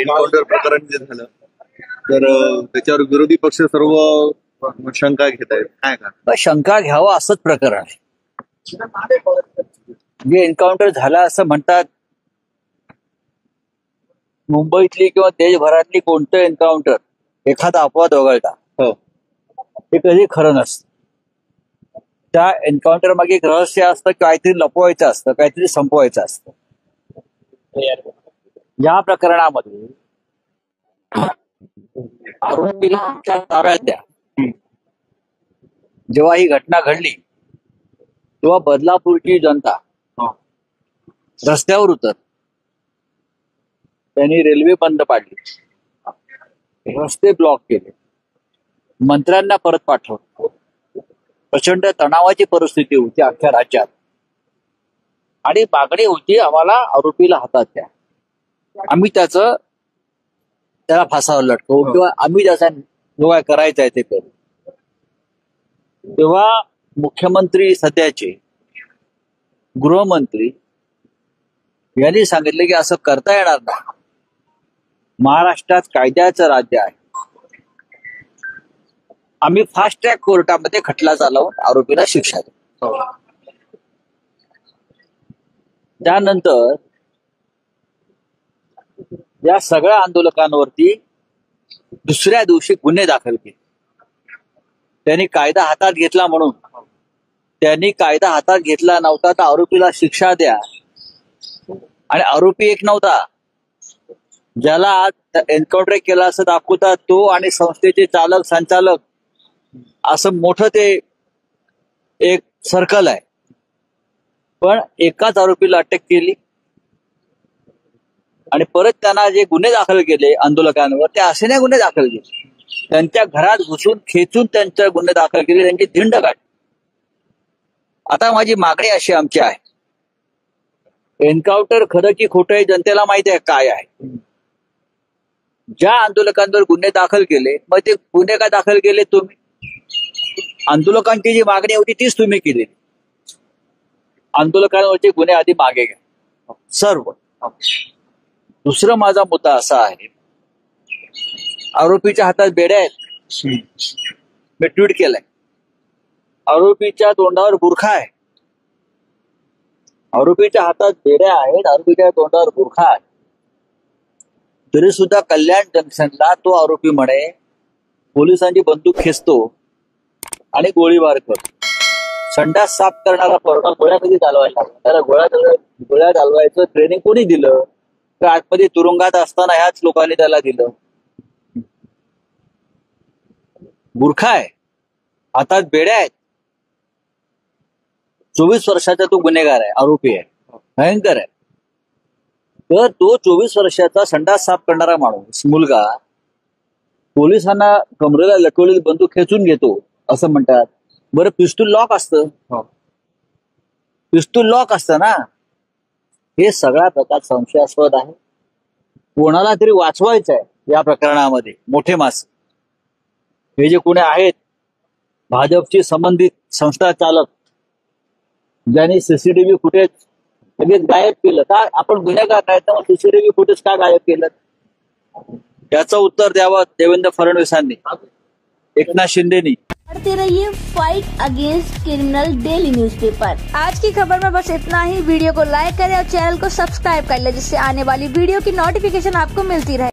Encounter प्रकरण जे झालं तर त्याच्यावर विरोधी पक्ष सर्व शंका घेत आहेत, काय का? शंका घ्यावं असंच प्रकरण आहे. जे एन्काउंटर झालं असं म्हणतात, मुंबईतली किंवा देशभरातली कोणतं एन्काउंटर एखादा अपवाद वगळता हो, हे कधी खरं नसतं. त्या एन्काउंटर मागे एक रहस्य असतं, काहीतरी लपवायचं असतं, काहीतरी संपवायचं असतं. या प्रकरणामध्ये आरोपीला आमच्या ताब्यात द्या. जेव्हा ही घटना घडली तेव्हा बदलापूरची जनता रस्त्यावर उतर, त्यांनी रेल्वे बंद पाडली, रस्ते ब्लॉक केले, मंत्र्यांना परत पाठवलं. प्रचंड तणावाची परिस्थिती होती अख्ख्या राज्यात आणि मागणी होती आम्हाला आरोपीला हातात द्या, आम्ही त्याला फासावर लटकवू किंवा आम्ही त्याचा जो काय करायचा आहे ते करू. तेव्हा मुख्यमंत्री सध्याचे गृहमंत्री यांनी सांगितले की असं करता येणार नाही, महाराष्ट्रात कायद्याचं राज्य आहे, आम्ही फास्ट ट्रॅक कोर्टामध्ये खटला चालवून आरोपीला शिक्षा देऊ. त्यानंतर या सगळ्या आंदोलकांवरती दुसऱ्या दिवशी गुन्हे दाखल केले. त्यांनी कायदा हातात घेतला म्हणून, त्यांनी कायदा हातात घेतला नव्हता तर आरोपीला शिक्षा द्या, आणि आरोपी एक नव्हता, ज्याला आज एन्काउंटर केला असं दाखवतात तो आणि संस्थेचे चालक संचालक, असं मोठं ते एक सर्कल आहे. पण एकाच आरोपीला अटक केली आणि परत त्यांना जे गुन्हे दाखल केले आंदोलकांवर, ते असे नाही गुन्हे दाखल केले, त्यांच्या घरात घुसून खेचून त्यांच्या गुन्हे दाखल केले, त्यांची धिंड काढली. आता माझी मागणी अशी आमची आहे, एन्काउंटर खरं की खोटं हे जनतेला माहिती आहे काय आहे. ज्या आंदोलकांवर गुन्हे दाखल केले, मग ते गुन्हे का दाखल केले तुम्ही? आंदोलकांची जी मागणी होती तीच तुम्ही केली. आंदोलकांवरचे गुन्हे आधी मागे घ्या सर्व. दुसरं माझा मुद्दा असा आहे, आरोपीच्या हातात बेड्या आहेत, मी ट्विट केलंय, आरोपीच्या तोंडावर बुरखा आहे, आरोपीच्या हातात बेड्या आहेत, आरोपीच्या तोंडावर बुरखा आहे, तरी सुद्धा कल्याण जंक्शनला तो आरोपी म्हणे पोलिसांची बंदूक खेचतो आणि गोळीबार करतो. संडास साफ करणारा पोरगा गोळ्या कधी चालवायला, त्याला गोळ्या चालवायचं ट्रेनिंग कोणी दिलं? तर आतमध्ये तुरुंगात असताना ह्याच लोकांनी त्याला दिलं. बुरखा आहे, हातात बेड्या आहेत, 24 वर्षाचा तो गुन्हेगार आहे, आरोपी आहे, भयंकर आहे. तर तो 24 वर्षाचा संडास साफ करणारा माणूस मुलगा पोलिसांना कमरेला लटकवलेली बंदूक खेचून घेतो असं म्हणतात. बरं, पिस्तूल लॉक असतं, पिस्तूल लॉक असतं ना. हे सगळा प्रकार संशयास्पद आहे. कोणाला तरी वाचवायचं आहे या प्रकरणामध्ये. मोठे मासे हे जे कोणी आहेत भाजपची संबंधित संस्था चालक, ज्यांनी सीसीटीव्ही फुटेज लगेच गायब केलं, का आपण गुन्हेगार नाही तर सीसीटीव्ही फुटेज का गायब केलं? याचं उत्तर द्यावं देवेंद्र फडणवीसांनी, एकनाथ शिंदेनी. पढ़ते रहिए fight against criminal daily newspaper. आज की खबर में बस इतना ही। वीडियो को लाइक करें और चैनल को सब्सक्राइब कर लें, जिससे आने वाली वीडियो की नोटिफिकेशन आपको मिलती रहे।